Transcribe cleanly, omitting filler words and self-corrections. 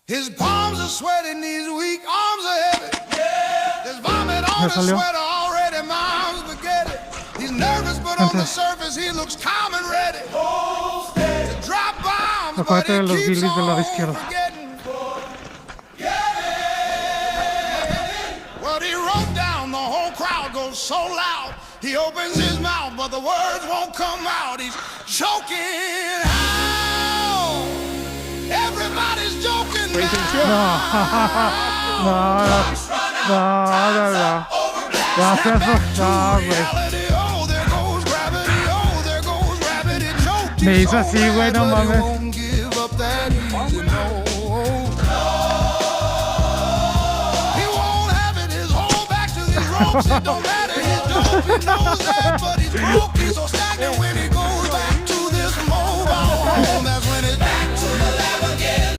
His palms are sweating, these weak arms are heavy. There's vomit on his sweater already, mom's spaghetti. He's nervous, but on the surface he looks calm and ready. To drop bombs, but he keeps on forgetting. What he wrote down, the whole crowd goes so loud. He opens his mouth, but the words won't come out. He's choking out. Everybody's joking now. Me hizo así, güey, no mames. It don't matter, he knows that, but he's broke, he's so stagnant.